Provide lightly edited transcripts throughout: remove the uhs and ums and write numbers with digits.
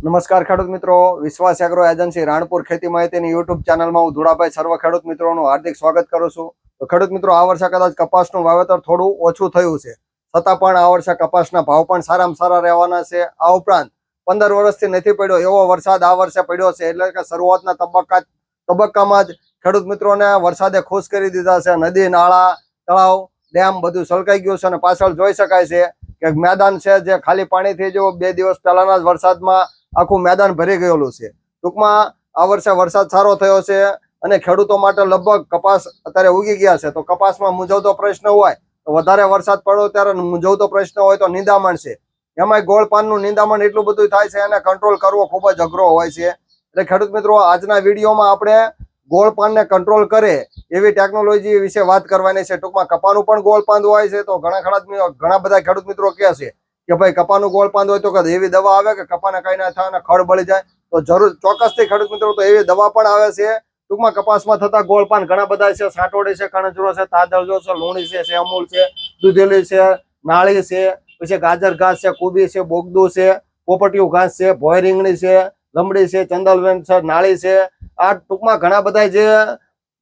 નમસ્કાર ખેડૂત મિત્રો, વિશ્વાસ એગ્રો એજન્સી રાણપુર ખેતી માહિતીની યુટ્યુબ ચેનલમાં હું ધુડાભાઈ સર્વ ખેડૂત મિત્રોનું હાર્દિક સ્વાગત કરું છું. તો ખેડૂત મિત્રો, આ વર્ષે કદાચ કપાસનું વાવેતર થોડું ઓછું થયું છે, છતાં પણ આ વર્ષે કપાસના ભાવ પણ સારામાં સારા રહેવાના છે. આ ઉપરાંત 15 વર્ષથી નથી પડ્યો એવો વરસાદ આ વર્ષે પડ્યો છે, એટલે કે શરૂઆતના તબક્કામાં જ ખેડૂત મિત્રોને વરસાદે ખુશ કરી દીધા છે. નદી, નાળા, તળાવ, ડેમ બધું છલકાઈ ગયું છે અને પાછળ જોઈ શકાય છે કે મેદાન છે જે ખાલી પાણીથી જો 2 દિવસ પહેલાના જ વરસાદમાં આખું મેદાન ભરી ગયેલું છે. ટૂંકમાં આ વર્ષે વરસાદ સારો થયો છે અને ખેડૂતો માટે લગભગ કપાસ અત્યારે ઉગી ગયા છે. તો કપાસમાં મૂંઝવતો પ્રશ્ન હોય તો વધારે વરસાદ પડ્યો ત્યારે મૂંઝવતો પ્રશ્ન હોય તો નિંદામણ છે. એમાંય ગોળ પાનનું નિંદામણ એટલું બધું થાય છે, એને કંટ્રોલ કરવો ખૂબ જ અઘરો હોય છે. એટલે ખેડૂત મિત્રો, આજના વિડીયોમાં આપણે ગોળ પાનને કંટ્રોલ કરે એવી ટેકનોલોજી વિશે વાત કરવાની છે. ટૂંકમાં કપાનું પણ ગોળ પાંદ હોય છે, તો ઘણા બધા ખેડૂત મિત્રો કહે છે કે ભાઈ કપાનું ગોળ પાંદ હોય તો કદાચ એવી દવા આવે કે કપાને કઈ ના થાય અને ખડ બળી જાય. તો જરૂર ચોક્કસથી ખેડૂત મિત્રો, તો એવી દવા પણ આવે છે. ટૂંકમાં કપાસમાં થતા ગોળ પાન ઘણા બધા છે. સાટોડી છે, કણજરો છે, તાદળજો છે, લુણી છે, અમૂલ છે, દૂધેલી છે, નાળી છે, પછી ગાજર ઘાસ છે, કુબી છે, બોગદું છે, પોપટિયું ઘાસ છે, ભોય રીંગણી છે, લમડી છે, ચંદલવેન છે, નાળી છે. આ ટૂંકમાં ઘણા બધા જે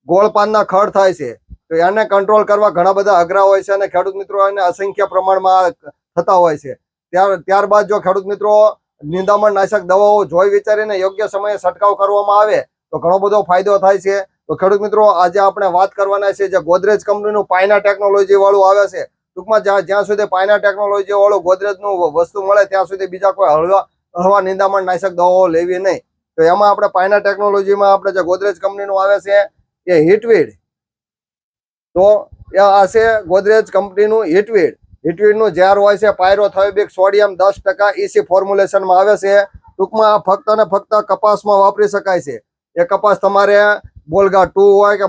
ગોળ પાનના ખડ થાય છે, તો એને કંટ્રોલ કરવા ઘણા બધા અઘરા હોય છે અને ખેડૂત મિત્રો એને અસંખ્ય પ્રમાણમાં થતા હોય છે. ત્યારબાદ જો ખેડૂત મિત્રો નિંદામણ નાશક દવાઓ જોઈ વિચારીને યોગ્ય સમયે છંટકાવ કરવામાં આવે તો ઘણો બધો ફાયદો થાય છે. તો ખેડૂત મિત્રો, આજે આપણે વાત કરવાના છે જે ગોદરેજ કંપનીનું પાયના ટેકનોલોજી વાળું આવે છે. ટૂંકમાં જ્યાં સુધી પાયના ટેકનોલોજી વાળું ગોદરેજનું વસ્તુ મળે ત્યાં સુધી બીજા કોઈ હળવા નિંદામણ નાશક દવાઓ લેવી નહીં. તો એમાં આપણે પાયના ટેકનોલોજીમાં આપણે જે ગોદરેજ કંપનીનું આવે છે એ હિટવીડ. તો આ છે ગોદરેજ કંપનીનું હિટવીડ. હિટવીડનું ઝેર હોય છે પાયરોથાયોબિક સોડિયમ 10% EC ફોર્મ્યુલેશનમાં આવે છે. ટૂંકમાં આ ફક્ત અને ફક્ત કપાસમાં વાપરી શકાય છે. એ કપાસ તમારે બોલગાર્ડ 2 હોય કે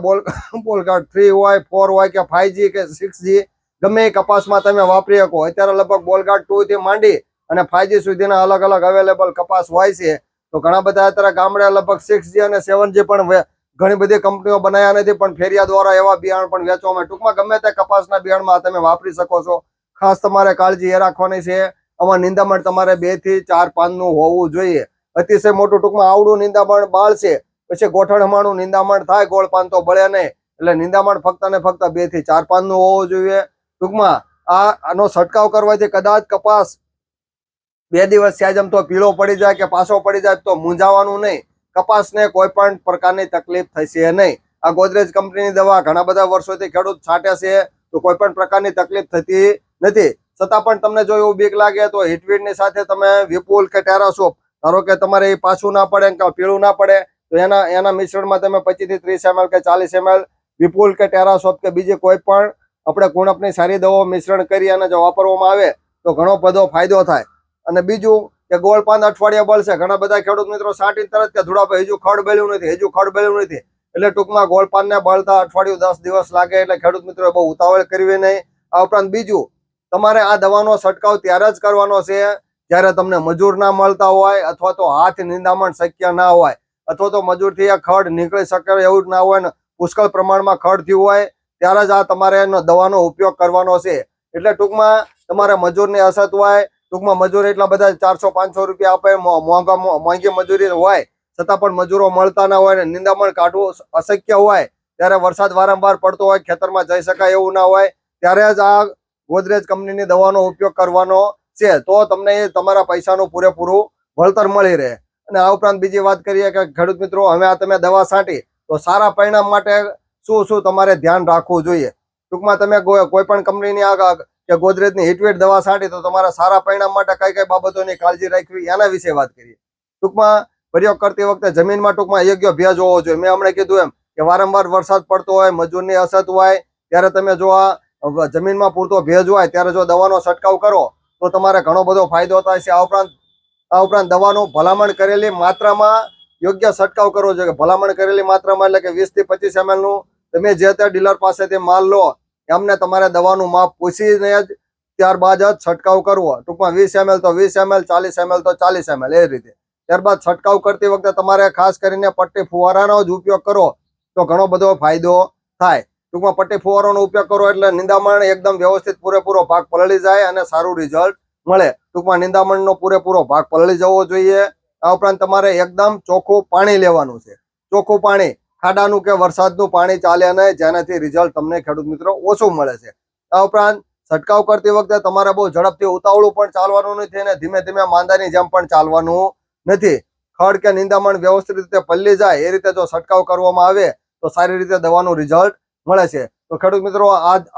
બોલગાર્ડ 3 હોય, 4 હોય કે 5G કે 6G, ગમે એ કપાસમાં તમે વાપરી શકો. અત્યારે લગભગ બોલગાર્ડ 2 થી માંડી અને 5G સુધીના અલગ અલગ અવેલેબલ કપાસ હોય છે. તો ઘણા બધા અત્યારે ગામડે લગભગ 6G અને 7G પણ ઘણી બધી કંપનીઓ બનાવ્યા નથી, પણ ફેરિયા દ્વારા એવા બિયારણ પણ વેચવામાં. ટૂંકમાં ગમે તે કપાસના બિયારણમાં તમે વાપરી શકો છો. ખાસ તમારે કાળજી એ રાખવાની છે, આમાં નિંદામણ તમારે 2 થી 4 પાનનું હોવું જોઈએ. અતિશય મોટું ટૂંકમાં આવડું નિંદામણ બાળશે પછી ગોઠણમાનું નિંદામણ થાય, ગોળ પાન તો બળે નહીં. એટલે નિંદામણ ફક્ત ને ફક્ત 2 થી 4 પાનનું હોવું જોઈએ. ટૂંકમાં આનો છંટકાવ કરવાથી કદાચ કપાસ 2 દિવસ સહેજમ તો પીળો પડી જાય કે પાછો પડી જાય તો મૂંઝાવાનું નહીં. કપાસને કોઈ પણ પ્રકારની તકલીફ થશે નહીં. આ ગોદરેજ કંપનીની દવા ઘણા બધા વર્ષોથી ખેડૂત છાંટે છે, તો કોઈ પણ પ્રકારની તકલીફ થતી નથી. છતાં પણ તમને જો એવું બીક લાગે તો હિટવીડની સાથે તમે વિપુલ કે ટેરાસોપ, ધારો કે તમારે એ પાછું ના પડે કે પીળું ના પડે, તો એના મિશ્રણમાં તમે 25 થી 30 ml કે 40 ml વિપુલ કે ટેરાસોપ કે બીજી કોઈ પણ આપણે ગુણપની સારી દવાઓ મિશ્રણ કરી અને જો વાપરવામાં આવે તો ઘણો બધો ફાયદો થાય. અને બીજું કે ગોળ પાન અઠવાડિયા બળશે. ઘણા બધા ખેડૂત મિત્રો સાટીને તરત કે ધુડાભાઈ હજુ ખડ બળ્યું નથી. એટલે ટૂંકમાં ગોળ પાનને બળતા અઠવાડિયું 10 દિવસ લાગે. એટલે ખેડૂત મિત્રો બહુ ઉતાવળ કરવી નહીં. આ ઉપરાંત બીજું, તમારે આ દવાનો છંટકાવ ત્યારે જ કરવાનો છે જ્યારે તમને મજૂર ના મળતા હોય, અથવા તો હાથ નિંદામણ શક્ય ના હોય, અથવા તો મજૂરથી આ ખડ નીકળી શકે એવું ના હોય ને પુષ્કળ પ્રમાણમાં ખડ થયું હોય, ત્યારે જ આ તમારે એનો દવાનો ઉપયોગ કરવાનો છે. એટલે ટૂંકમાં તમારે મજૂરની અછત હોય, ટૂંકમાં મજૂર એટલા બધા 400-500 રૂપિયા આપે, મોંઘી મજૂરી હોય, છતાં પણ મજૂરો મળતા ના હોય ને નિંદામણ કાઢવું અશક્ય હોય, ત્યારે વરસાદ વારંવાર પડતો હોય, ખેતરમાં જઈ શકાય એવું ના હોય, ત્યારે જ આ ગોદરેજ કંપનીની દવાનો ઉપયોગ કરવાનો છે. તો તમને એ તમારા પૈસાનું પૂરેપૂરું વળતર મળી રહે. અને આ ઉપરાંત બીજી વાત કરીએ કે ખેડૂત મિત્રો, હવે આ તમે દવા છાંટી તો સારા પરિણામ માટે શું તમારે ધ્યાન રાખવું જોઈએ. ટૂંકમાં તમે કોઈ પણ કંપનીની કે ગોદરેજની હિટવીડ દવા છાંટી તો તમારા સારા પરિણામ માટે કઈ કઈ બાબતોની કાળજી રાખવી એના વિશે વાત કરીએ. ટૂંકમાં પ્રયોગ કરતી વખતે જમીનમાં ટૂંકમાં યોગ્ય ભેજ હોવો જોઈએ. મેં હમણાં કીધું એમ કે વારંવાર વરસાદ પડતો હોય, મજૂરની અછત હોય, ત્યારે તમે જો આ જમીનમાં પૂરતો ભેજ હોય ત્યારે જો દવાનો છંટકાવ કરો તો તમારે ઘણો બધો ફાયદો થાય છે. આ ઉપરાંત દવાનું ભલામણ કરેલી માત્રામાં યોગ્ય છંટકાવ કરવો જોઈએ. ભલામણ કરેલી માત્રામાં એટલે કે 20 થી 25 ml નું તમે જે તે ડીલર પાસેથી માલ લો એમને તમારે દવાનું માપ પૂછીને જ ત્યારબાદ જ છંટકાવ કરવો. ટૂંકમાં 20 ml તો 20 ml, 40 ml તો 40 ml એ રીતે. ત્યારબાદ છંટકાવ કરતી વખતે તમારે ખાસ કરીને પટ્ટી ફુવારાનો જ ઉપયોગ કરો તો ઘણો બધો ફાયદો થાય. ટૂંકમાં પટ્ટી ફુવારોનો ઉપયોગ કરો એટલે નિંદામણ એકદમ વ્યવસ્થિત પૂરેપૂરો ભાગ પલળી જાય અને સારું રિઝલ્ટ મળે. ટૂંકમાં નિંદામણનો પૂરેપૂરો ભાગ પલળી જવો જોઈએ. આ ઉપરાંત તમારે એકદમ ચોખ્ખું પાણી લેવાનું છે. ચોખ્ખું પાણી, ખાડાનું કે વરસાદનું પાણી ચાલે નહીં, જેનાથી રિઝલ્ટ તમને ખેડૂત મિત્રો ઓછું મળે છે. આ ઉપરાંત છંટકાવ કરતી વખતે તમારે બહુ ઝડપથી ઉતાવળું પણ ચાલવાનું નથી અને ધીમે ધીમે માંદાની જેમ પણ ચાલવાનું નથી. ખડ કે નિંદામણ વ્યવસ્થિત રીતે પલ્લી જાય એ રીતે જો છંટકાવ કરવામાં આવે તો સારી રીતે દવાનું રિઝલ્ટ મળે છે. તો ખેડૂત મિત્રો,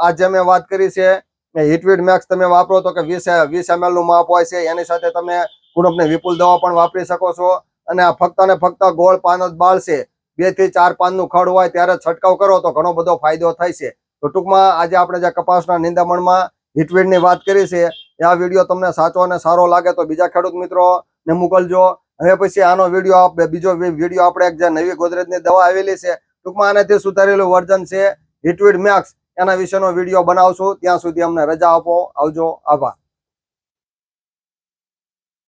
આ જે મેં વાત કરી છે હિટવીડ મેક્સ તમે વાપરો તો કે 20 ml નું માપ હોય છે, એની સાથે તમે કુણપને વિપુલ દવા પણ વાપરી શકો છો. અને આ ફક્ત ને ફક્ત ગોળ પાન જ બાળશે, 2 થી 4 પાનનું ખડ હોય ત્યારે છંટકાવ કરો તો ઘણો બધો ફાયદો થાય છે. તો ટૂંકમાં આજે આપણે જે કપાસના નિંદામણમાં હિટવીડની વાત કરી છે, એ આ વિડીયો તમને સાચો અને સારો લાગે તો બીજા ખેડૂત મિત્રોને મોકલજો. હવે પછી આનો વિડીયો બીજો વિડીયો આપણે એક જે નવી ગોદરેજની દવા આવેલી છે, ટૂંકમાં આનાથી સુધારેલું વર્ઝન છે હિટવીડ મેક્સ, એના વિશેનો વિડીયો બનાવશું. ત્યાં સુધી અમને રજા આપો. આવજો. આભાર.